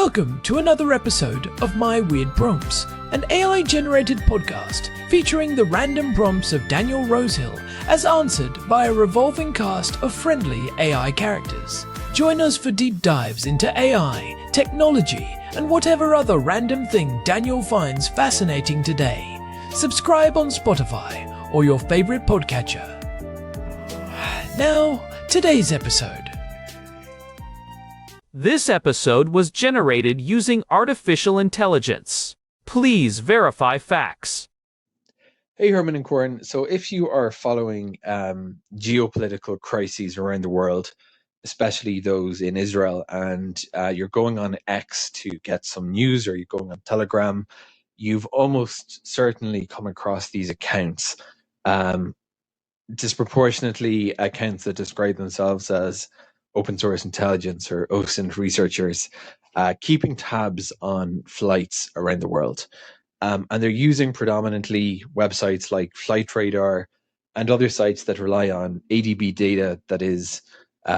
Welcome to another episode of My Weird Prompts, an AI-generated podcast featuring the random prompts of Daniel Rosehill as answered by a revolving cast of friendly AI characters. Join us for deep dives into AI, technology, and whatever other random thing Daniel finds fascinating today. Subscribe on Spotify or your favorite podcatcher. Now, today's episode. This episode was generated using artificial intelligence. Please verify facts. Hey, Herman and Corin. So if you are following geopolitical crises around the world, especially those in Israel, and you're going on X to get some news, or you're going on Telegram, you've almost certainly come across these accounts, disproportionately accounts that describe themselves as open source intelligence or OSINT researchers, keeping tabs on flights around the world. And they're using predominantly websites like Flightradar and other sites that rely on ADB data that is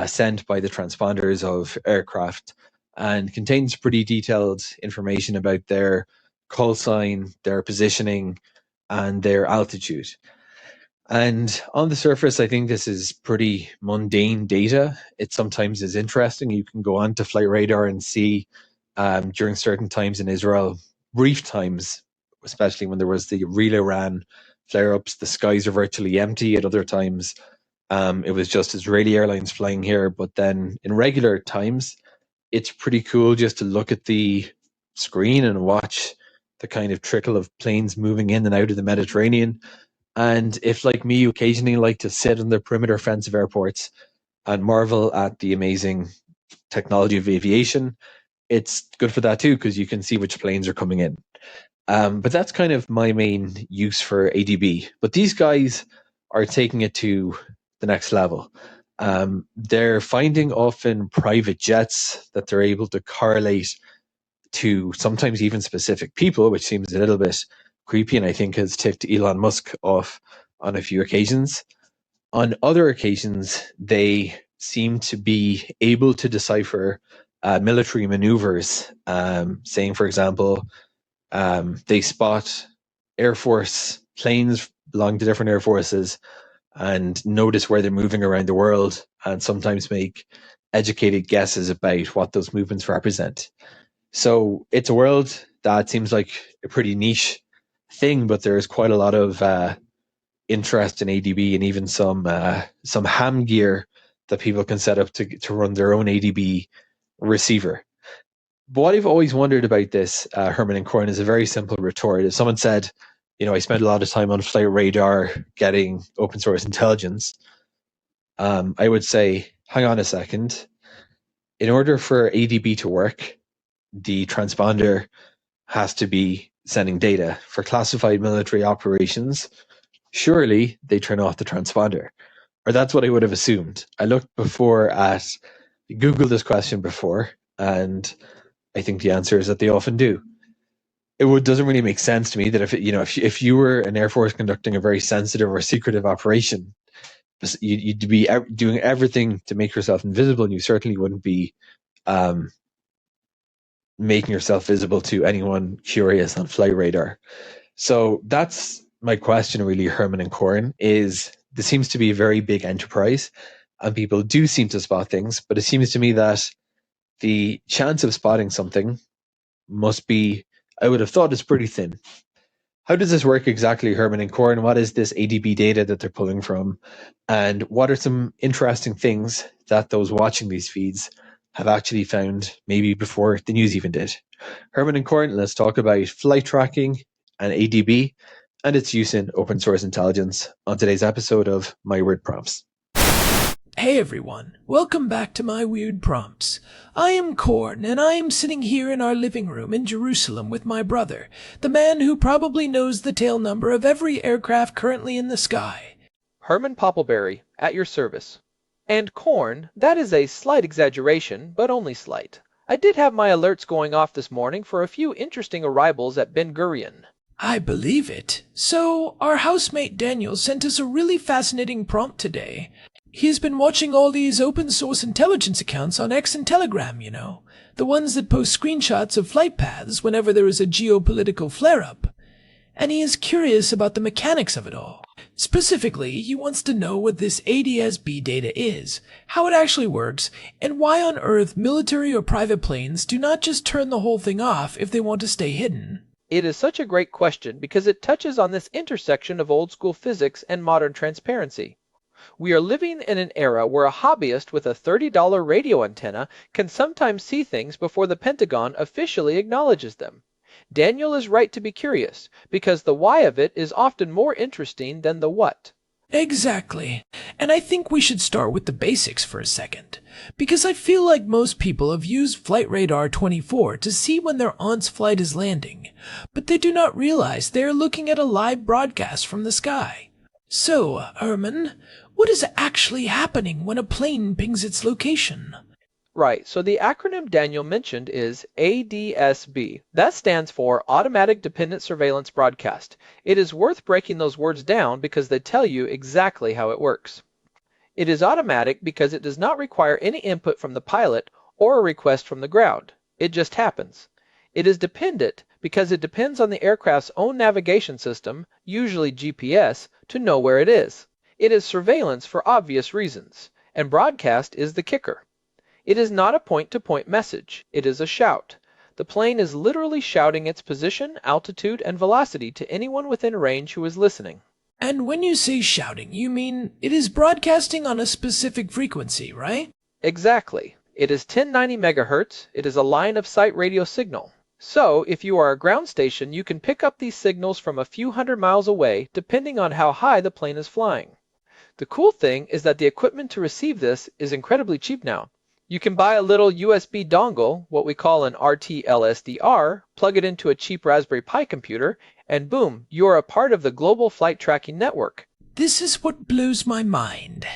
sent by the transponders of aircraft and contains pretty detailed information about their call sign, their positioning, and their altitude. And on the surface, I think this is pretty mundane data. It sometimes is interesting. You can go on to Flightradar and see during certain times in Israel, brief times, especially when there was the real Iran flare-ups, the skies are virtually empty. At other times, it was just Israeli airlines flying here. But then in regular times, it's pretty cool just to look at the screen and watch the kind of trickle of planes moving in and out of the Mediterranean. And if, like me, you occasionally like to sit on the perimeter fence of airports and marvel at the amazing technology of aviation, it's good for that too, because you can see which planes are coming in. But that's kind of my main use for ADB. But these guys are taking it to the next level. They're finding often private jets that they're able to correlate to sometimes even specific people, which seems a little bit creepy, and I think has tipped Elon Musk off on a few occasions. On other occasions, they seem to be able to decipher military maneuvers, saying, for example, they spot Air Force planes belonging to different air forces and notice where they're moving around the world, and sometimes make educated guesses about what those movements represent. So it's a world that seems like a pretty niche thing, but there's quite a lot of interest in ADB, and even some ham gear that people can set up to run their own ADB receiver. But what I've always wondered about this, Herman and Corin, is a very simple retort. If someone said, I spent a lot of time on Flightradar getting open source intelligence, I would say, hang on a second. In order for ADB to work, the transponder has to be sending data. For classified military operations, surely they turn off the transponder. Or that's what I would have assumed. I looked Googled this question before, and I think the answer is that they often do. It doesn't really make sense to me that if you were an Air Force conducting a very sensitive or secretive operation, you'd be doing everything to make yourself invisible, and you certainly wouldn't be making yourself visible to anyone curious on Flightradar. So that's my question, really, Herman and Corin, is this seems to be a very big enterprise, and people do seem to spot things, but it seems to me that the chance of spotting something must be, I would have thought, is pretty thin. How does this work exactly, Herman and Corin? What is this ADB data that they're pulling from? And what are some interesting things that those watching these feeds have actually found, maybe before the news even did? Herman and Corin, let's talk about flight tracking and ADB and its use in open source intelligence on today's episode of My Weird Prompts. Hey everyone, welcome back to My Weird Prompts. I am Corn, and I am sitting here in our living room in Jerusalem with my brother, the man who probably knows the tail number of every aircraft currently in the sky. Herman Poppleberry, at your service. And Corn, that is a slight exaggeration, but only slight. I did have my alerts going off this morning for a few interesting arrivals at Ben Gurion. I believe it. So, our housemate Daniel sent us a really fascinating prompt today. He's been watching all these open source intelligence accounts on X and Telegram, the ones that post screenshots of flight paths whenever there is a geopolitical flare-up. And he is curious about the mechanics of it all. Specifically, he wants to know what this ADS-B data is, how it actually works, and why on earth military or private planes do not just turn the whole thing off if they want to stay hidden. It is such a great question because it touches on this intersection of old school physics and modern transparency. We are living in an era where a hobbyist with a $30 radio antenna can sometimes see things before the Pentagon officially acknowledges them. Daniel is right to be curious, because the why of it is often more interesting than the what. Exactly. And I think we should start with the basics for a second, because I feel like most people have used Flight Radar 24 to see when their aunt's flight is landing, but they do not realize they are looking at a live broadcast from the sky. So, Herman, what is actually happening when a plane pings its location? Right, so the acronym Daniel mentioned is ADS-B. That stands for Automatic Dependent Surveillance Broadcast. It is worth breaking those words down because they tell you exactly how it works. It is automatic because it does not require any input from the pilot or a request from the ground. It just happens. It is dependent because it depends on the aircraft's own navigation system, usually GPS, to know where it is. It is surveillance for obvious reasons, and broadcast is the kicker. It is not a point-to-point message. It is a shout. The plane is literally shouting its position, altitude, and velocity to anyone within range who is listening. And when you say shouting, you mean it is broadcasting on a specific frequency, right? Exactly. It is 1090 megahertz. It is a line-of-sight radio signal. So, if you are a ground station, you can pick up these signals from a few hundred miles away, depending on how high the plane is flying. The cool thing is that the equipment to receive this is incredibly cheap now. You can buy a little USB dongle, what we call an RTLSDR, plug it into a cheap Raspberry Pi computer, and boom, you are a part of the global flight tracking network. This is what blows my mind.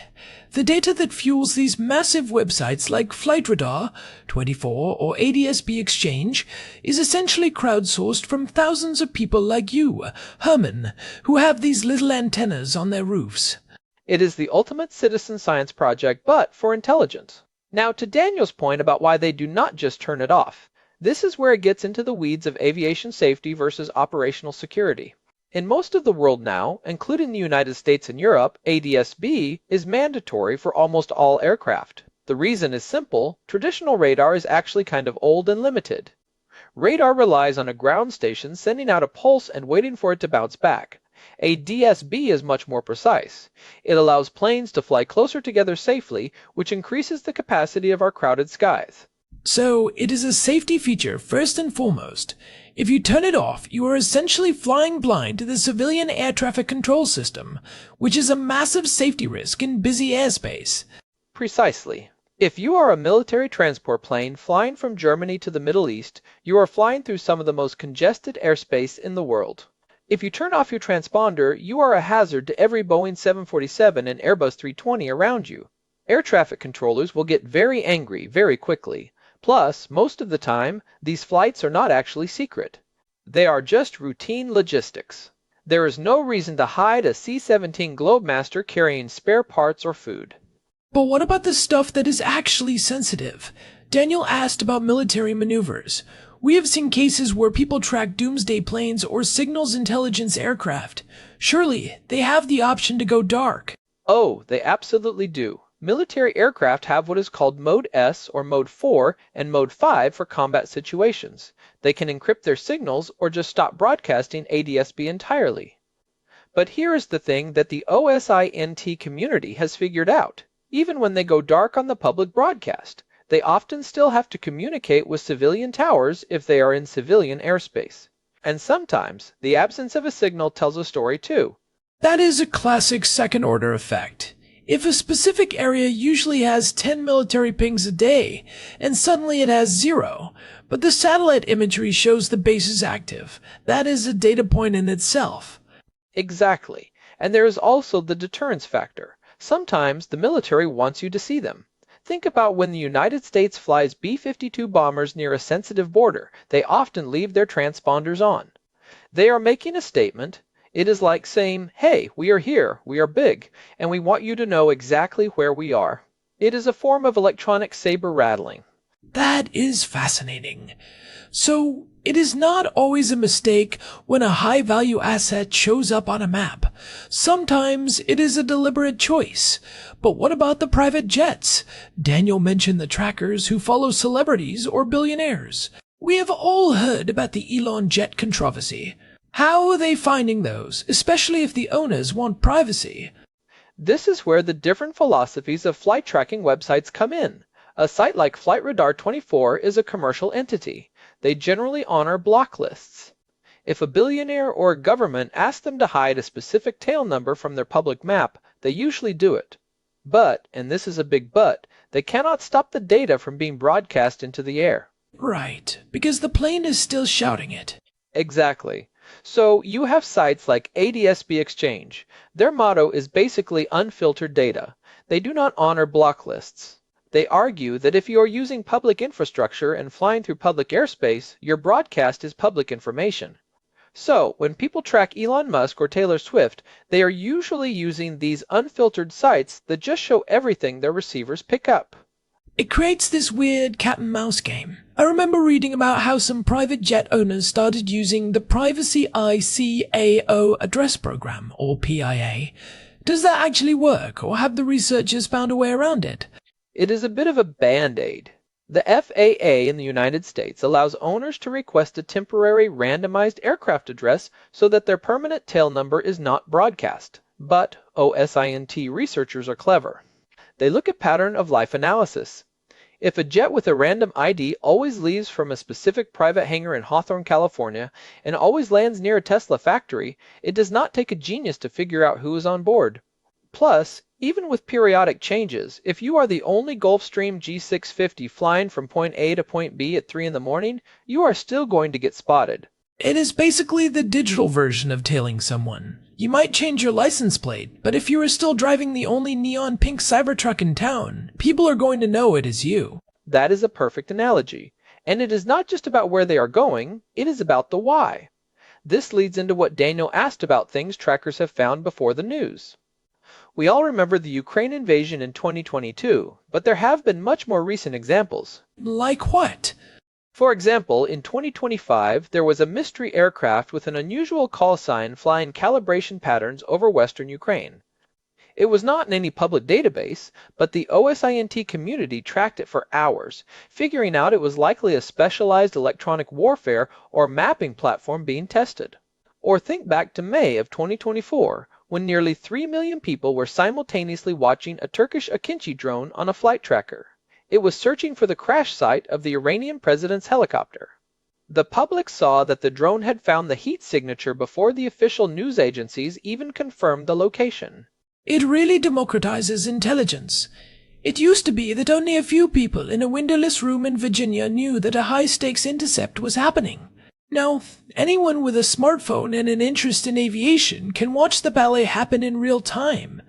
The data that fuels these massive websites like Flight Radar 24 or ADS-B Exchange is essentially crowdsourced from thousands of people like you, Herman, who have these little antennas on their roofs. It is the ultimate citizen science project, but for intelligence. Now, to Daniel's point about why they do not just turn it off, this is where it gets into the weeds of aviation safety versus operational security. In most of the world now, including the United States and Europe, ADS-B is mandatory for almost all aircraft. The reason is simple: traditional radar is actually kind of old and limited. Radar relies on a ground station sending out a pulse and waiting for it to bounce back. ADS-B is much more precise. It allows planes to fly closer together safely, which increases the capacity of our crowded skies. So, it is a safety feature first and foremost. If you turn it off, you are essentially flying blind to the civilian air traffic control system, which is a massive safety risk in busy airspace. Precisely. If you are a military transport plane flying from Germany to the Middle East, you are flying through some of the most congested airspace in the world. If you turn off your transponder, you are a hazard to every Boeing 747 and Airbus 320 around you. Air traffic controllers will get very angry very quickly. Plus, most of the time, these flights are not actually secret. They are just routine logistics. There is no reason to hide a C-17 Globemaster carrying spare parts or food. But what about the stuff that is actually sensitive? Daniel asked about military maneuvers. We have seen cases where people track doomsday planes or signals intelligence aircraft. Surely, they have the option to go dark. Oh, they absolutely do. Military aircraft have what is called Mode S or Mode 4 and Mode 5 for combat situations. They can encrypt their signals or just stop broadcasting ADS-B entirely. But here is the thing that the OSINT community has figured out. Even when they go dark on the public broadcast, they often still have to communicate with civilian towers if they are in civilian airspace. And sometimes, the absence of a signal tells a story too. That is a classic second-order effect. If a specific area usually has 10 military pings a day, and suddenly it has 0, but the satellite imagery shows the base is active, that is a data point in itself. Exactly. And there is also the deterrence factor. Sometimes the military wants you to see them. Think about when the United States flies B-52 bombers near a sensitive border. They often leave their transponders on. They are making a statement. It is like saying, hey, we are here, we are big, and we want you to know exactly where we are. It is a form of electronic saber rattling. That is fascinating. So, it is not always a mistake when a high-value asset shows up on a map. Sometimes it is a deliberate choice. But what about the private jets? Daniel mentioned the trackers who follow celebrities or billionaires. We have all heard about the Elon jet controversy. How are they finding those, especially if the owners want privacy? This is where the different philosophies of flight tracking websites come in. A site like FlightRadar24 is a commercial entity. They generally honor block lists. If a billionaire or a government asks them to hide a specific tail number from their public map, they usually do it. But, and this is a big but, they cannot stop the data from being broadcast into the air. Right, because the plane is still shouting it. Exactly. So you have sites like ADSB Exchange. Their motto is basically unfiltered data. They do not honor block lists. They argue that if you are using public infrastructure and flying through public airspace, your broadcast is public information. So, when people track Elon Musk or Taylor Swift, they are usually using these unfiltered sites that just show everything their receivers pick up. It creates this weird cat and mouse game. I remember reading about how some private jet owners started using the Privacy ICAO Address Program, or PIA. Does that actually work, or have the researchers found a way around it? It is a bit of a band-aid. The FAA in the United States allows owners to request a temporary randomized aircraft address so that their permanent tail number is not broadcast. But OSINT researchers are clever. They look at pattern of life analysis. If a jet with a random ID always leaves from a specific private hangar in Hawthorne, California, and always lands near a Tesla factory, it does not take a genius to figure out who is on board. Plus, even with periodic changes, if you are the only Gulfstream G650 flying from point A to point B at 3 in the morning, you are still going to get spotted. It is basically the digital version of tailing someone. You might change your license plate, but if you are still driving the only neon pink Cybertruck in town, people are going to know it is you. That is a perfect analogy. And it is not just about where they are going, it is about the why. This leads into what Daniel asked about things trackers have found before the news. We all remember the Ukraine invasion in 2022, but there have been much more recent examples. Like what? For example, in 2025, there was a mystery aircraft with an unusual call sign flying calibration patterns over western Ukraine. It was not in any public database, but the OSINT community tracked it for hours, figuring out it was likely a specialized electronic warfare or mapping platform being tested. Or think back to May of 2024, when nearly 3 million people were simultaneously watching a Turkish Akinci drone on a flight tracker. It was searching for the crash site of the Iranian president's helicopter. The public saw that the drone had found the heat signature before the official news agencies even confirmed the location. It really democratizes intelligence. It used to be that only a few people in a windowless room in Virginia knew that a high-stakes intercept was happening. Now, anyone with a smartphone and an interest in aviation can watch the ballet happen in real time.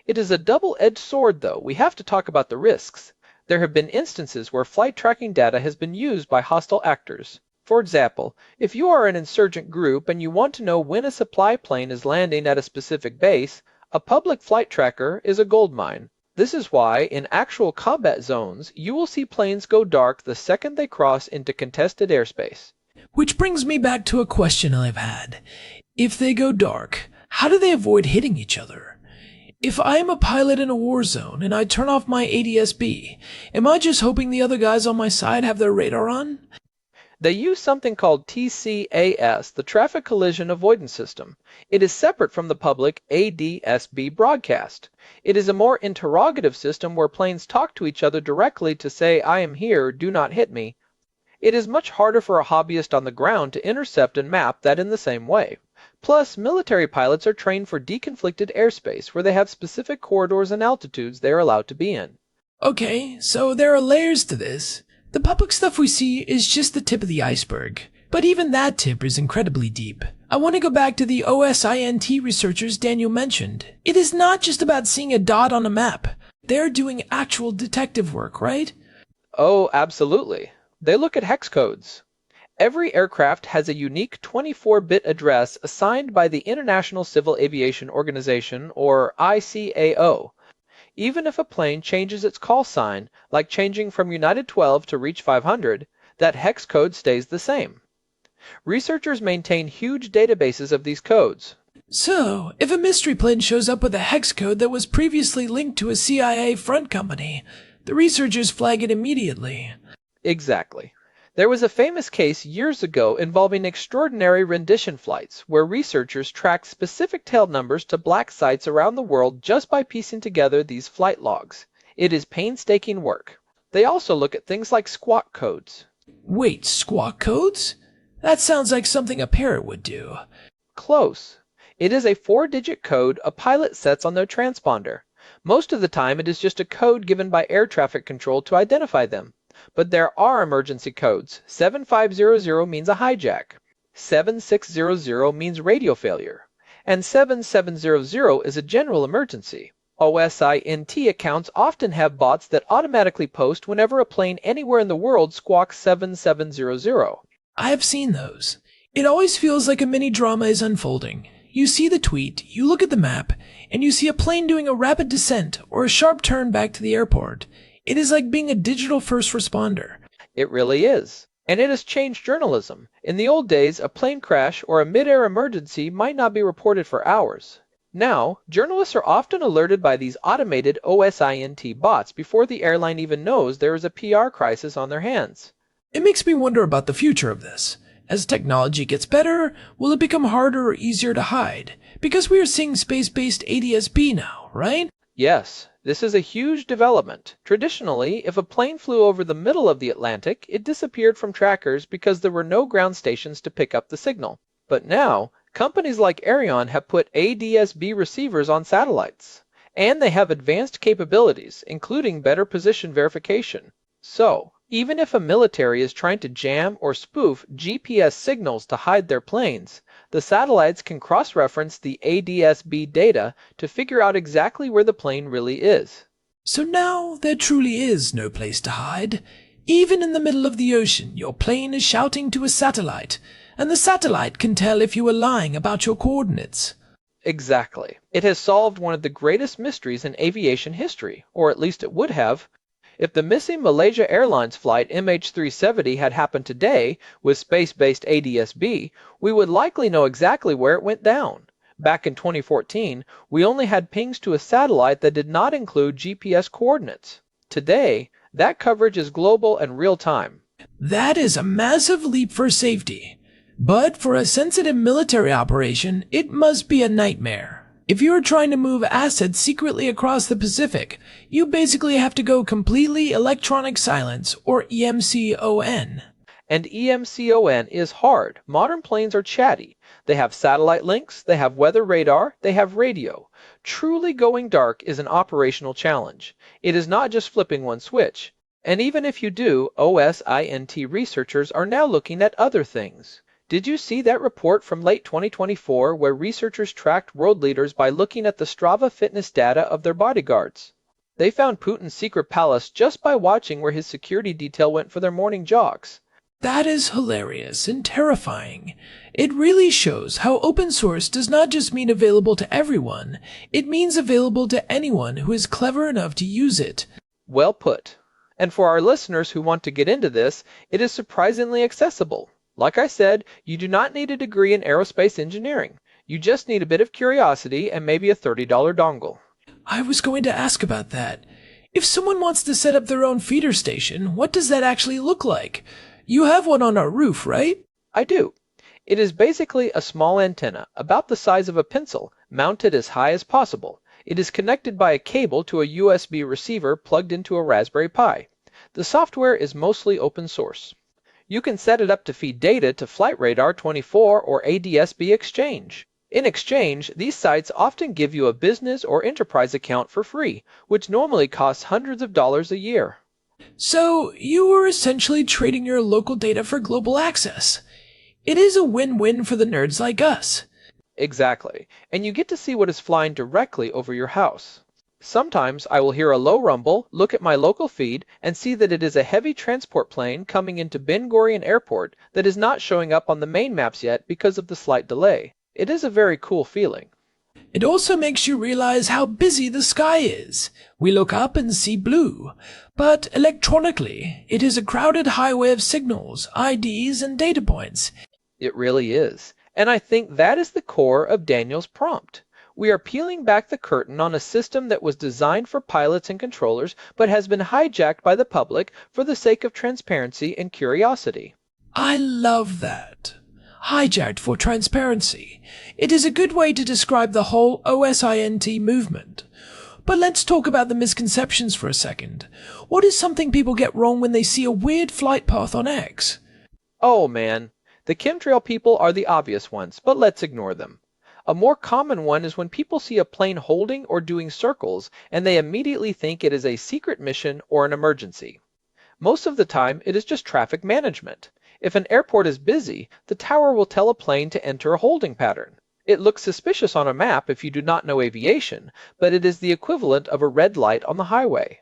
It is a double-edged sword, though. We have to talk about the risks. There have been instances where flight tracking data has been used by hostile actors. For example, if you are an insurgent group and you want to know when a supply plane is landing at a specific base, a public flight tracker is a goldmine. This is why, in actual combat zones, you will see planes go dark the second they cross into contested airspace. Which brings me back to a question I've had. If they go dark, how do they avoid hitting each other? If I am a pilot in a war zone and I turn off my ADSB, am I just hoping the other guys on my side have their radar on? They use something called TCAS, the Traffic Collision Avoidance System. It is separate from the public ADSB broadcast. It is a more interrogative system where planes talk to each other directly to say, I am here, do not hit me. It is much harder for a hobbyist on the ground to intercept and map that in the same way. Plus, military pilots are trained for deconflicted airspace where they have specific corridors and altitudes they are allowed to be in. Okay, so there are layers to this. The public stuff we see is just the tip of the iceberg. But even that tip is incredibly deep. I want to go back to the OSINT researchers Daniel mentioned. It is not just about seeing a dot on a map. They're doing actual detective work, right? Oh, absolutely. They look at hex codes. Every aircraft has a unique 24-bit address assigned by the International Civil Aviation Organization, or ICAO. Even if a plane changes its call sign, like changing from United 12 to Reach 500, that hex code stays the same. Researchers maintain huge databases of these codes. So, if a mystery plane shows up with a hex code that was previously linked to a CIA front company, the researchers flag it immediately. Exactly. There was a famous case years ago involving extraordinary rendition flights, where researchers tracked specific tail numbers to black sites around the world just by piecing together these flight logs. It is painstaking work. They also look at things like squawk codes. Wait, squawk codes? That sounds like something a parrot would do. Close. It is a 4-digit code a pilot sets on their transponder. Most of the time it is just a code given by air traffic control to identify them. But there are emergency codes. 7500 means a hijack. 7600 means radio failure. And 7700 is a general emergency. OSINT accounts often have bots that automatically post whenever a plane anywhere in the world squawks 7700. I have seen those. It always feels like a mini drama is unfolding. You see the tweet, you look at the map, and you see a plane doing a rapid descent or a sharp turn back to the airport. It is like being a digital first responder. It really is. And it has changed journalism. In the old days, a plane crash or a mid-air emergency might not be reported for hours. Now, journalists are often alerted by these automated OSINT bots before the airline even knows there is a PR crisis on their hands. It makes me wonder about the future of this. As technology gets better, will it become harder or easier to hide? Because we are seeing space-based ADS-B now, right? Yes, this is a huge development. Traditionally, if a plane flew over the middle of the Atlantic, it disappeared from trackers because there were no ground stations to pick up the signal. But now, companies like Aireon have put ADS-B receivers on satellites. And they have advanced capabilities, including better position verification. So, even if a military is trying to jam or spoof GPS signals to hide their planes, the satellites can cross-reference the ADS-B data to figure out exactly where the plane really is. So now there truly is no place to hide. Even in the middle of the ocean, your plane is shouting to a satellite, and the satellite can tell if you are lying about your coordinates. Exactly. It has solved one of the greatest mysteries in aviation history, or at least it would have. If the missing Malaysia Airlines flight MH370 had happened today with space-based ADS-B, we would likely know exactly where it went down. Back in 2014, we only had pings to a satellite that did not include GPS coordinates. Today, that coverage is global and real-time. That is a massive leap for safety. But for a sensitive military operation, it must be a nightmare. If you are trying to move assets secretly across the Pacific, you basically have to go completely electronic silence, or EMCON. And EMCON is hard. Modern planes are chatty. They have satellite links, they have weather radar, they have radio. Truly going dark is an operational challenge. It is not just flipping one switch. And even if you do, OSINT researchers are now looking at other things. Did you see that report from late 2024 where researchers tracked world leaders by looking at the Strava fitness data of their bodyguards? They found Putin's secret palace just by watching where his security detail went for their morning jogs. That is hilarious and terrifying. It really shows how open source does not just mean available to everyone, it means available to anyone who is clever enough to use it. Well put. And for our listeners who want to get into this, it is surprisingly accessible. Like I said, you do not need a degree in aerospace engineering. You just need a bit of curiosity and maybe a $30 dongle. I was going to ask about that. If someone wants to set up their own feeder station, what does that actually look like? You have one on our roof, right? I do. It is basically a small antenna, about the size of a pencil, mounted as high as possible. It is connected by a cable to a USB receiver plugged into a Raspberry Pi. The software is mostly open source. You can set it up to feed data to Flight Radar 24 or ADS-B Exchange. In exchange, these sites often give you a business or enterprise account for free, which normally costs hundreds of dollars a year. So, you were essentially trading your local data for global access. It is a win-win for the nerds like us. Exactly. And you get to see what is flying directly over your house. Sometimes I will hear a low rumble, look at my local feed, and see that it is a heavy transport plane coming into Ben Gurion Airport that is not showing up on the main maps yet because of the slight delay. It is a very cool feeling. It also makes you realize how busy the sky is. We look up and see blue, but electronically, it is a crowded highway of signals, IDs, and data points. It really is. And I think that is the core of Daniel's prompt. We are peeling back the curtain on a system that was designed for pilots and controllers, but has been hijacked by the public for the sake of transparency and curiosity. I love that. Hijacked for transparency. It is a good way to describe the whole OSINT movement. But let's talk about the misconceptions for a second. What is something people get wrong when they see a weird flight path on X? Oh man, the chemtrail people are the obvious ones, but let's ignore them. A more common one is when people see a plane holding or doing circles and they immediately think it is a secret mission or an emergency. Most of the time, it is just traffic management. If an airport is busy, the tower will tell a plane to enter a holding pattern. It looks suspicious on a map if you do not know aviation, but it is the equivalent of a red light on the highway.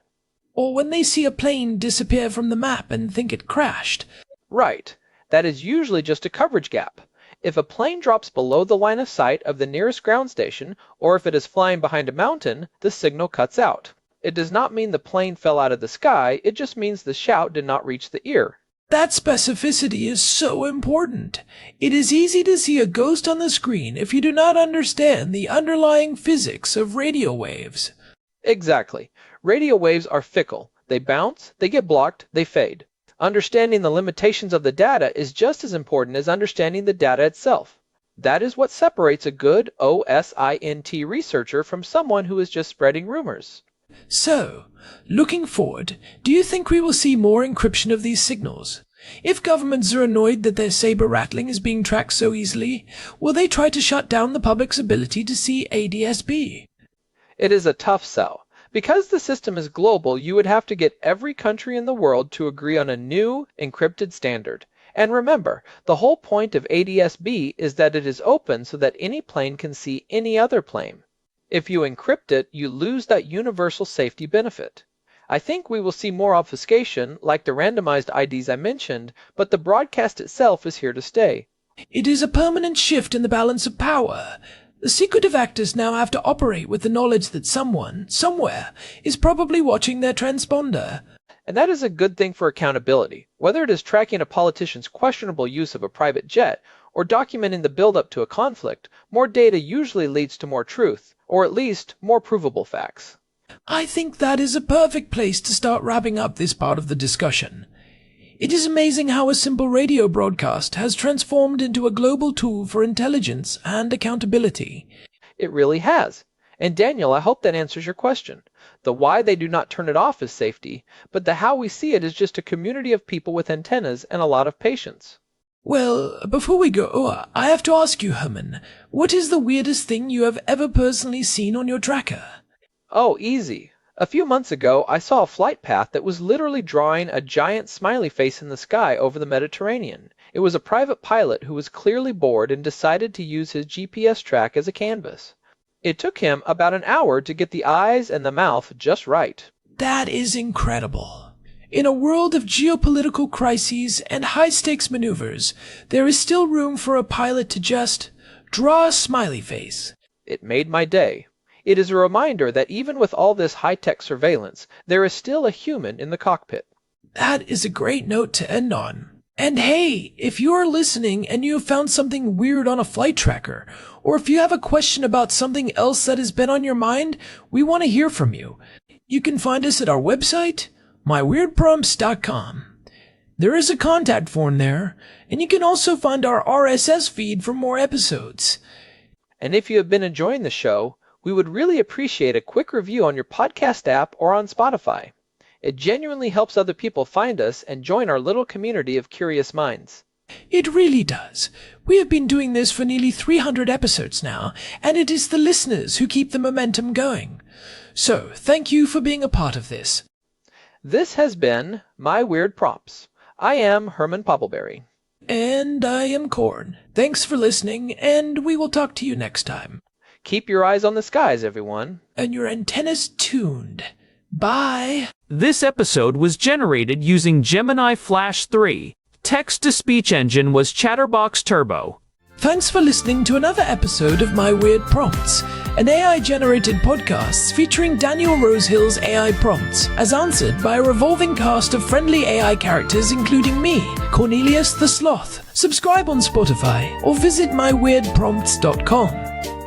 Or when they see a plane disappear from the map and think it crashed. Right. That is usually just a coverage gap. If a plane drops below the line of sight of the nearest ground station, or if it is flying behind a mountain, the signal cuts out. It does not mean the plane fell out of the sky, it just means the shout did not reach the ear. That specificity is so important. It is easy to see a ghost on the screen if you do not understand the underlying physics of radio waves. Exactly. Radio waves are fickle. They bounce, they get blocked, they fade. Understanding the limitations of the data is just as important as understanding the data itself. That is what separates a good OSINT researcher from someone who is just spreading rumors. So, looking forward, do you think we will see more encryption of these signals? If governments are annoyed that their saber rattling is being tracked so easily, will they try to shut down the public's ability to see ADSB? It is a tough sell. Because the system is global, you would have to get every country in the world to agree on a new, encrypted standard. And remember, the whole point of ADSB is that it is open so that any plane can see any other plane. If you encrypt it, you lose that universal safety benefit. I think we will see more obfuscation, like the randomized IDs I mentioned, but the broadcast itself is here to stay. It is a permanent shift in the balance of power. The secretive actors now have to operate with the knowledge that someone, somewhere, is probably watching their transponder. And that is a good thing for accountability. Whether it is tracking a politician's questionable use of a private jet, or documenting the build-up to a conflict, more data usually leads to more truth, or at least more provable facts. I think that is a perfect place to start wrapping up this part of the discussion. It is amazing how a simple radio broadcast has transformed into a global tool for intelligence and accountability. It really has. And Daniel, I hope that answers your question. The why they do not turn it off is safety, but the how we see it is just a community of people with antennas and a lot of patience. Well, before we go, I have to ask you, Herman, what is the weirdest thing you have ever personally seen on your tracker? Oh, easy. A few months ago, I saw a flight path that was literally drawing a giant smiley face in the sky over the Mediterranean. It was a private pilot who was clearly bored and decided to use his GPS track as a canvas. It took him about an hour to get the eyes and the mouth just right. That is incredible. In a world of geopolitical crises and high-stakes maneuvers, there is still room for a pilot to just draw a smiley face. It made my day. It is a reminder that even with all this high-tech surveillance, there is still a human in the cockpit. That is a great note to end on. And hey, if you are listening and you have found something weird on a flight tracker, or if you have a question about something else that has been on your mind, we want to hear from you. You can find us at our website, myweirdprompts.com. There is a contact form there, and you can also find our RSS feed for more episodes. And if you have been enjoying the show, we would really appreciate a quick review on your podcast app or on Spotify. It genuinely helps other people find us and join our little community of curious minds. It really does. We have been doing this for nearly 300 episodes now, and it is the listeners who keep the momentum going. So, thank you for being a part of this. This has been My Weird Prompts. I am Herman Poppleberry. And I am Corn. Thanks for listening, and we will talk to you next time. Keep your eyes on the skies, everyone. And your antennas tuned. Bye. This episode was generated using Gemini Flash 3. Text-to-speech engine was Chatterbox Turbo. Thanks for listening to another episode of My Weird Prompts, an AI-generated podcast featuring Daniel Rosehill's AI prompts, as answered by a revolving cast of friendly AI characters including me, Cornelius the Sloth. Subscribe on Spotify or visit myweirdprompts.com.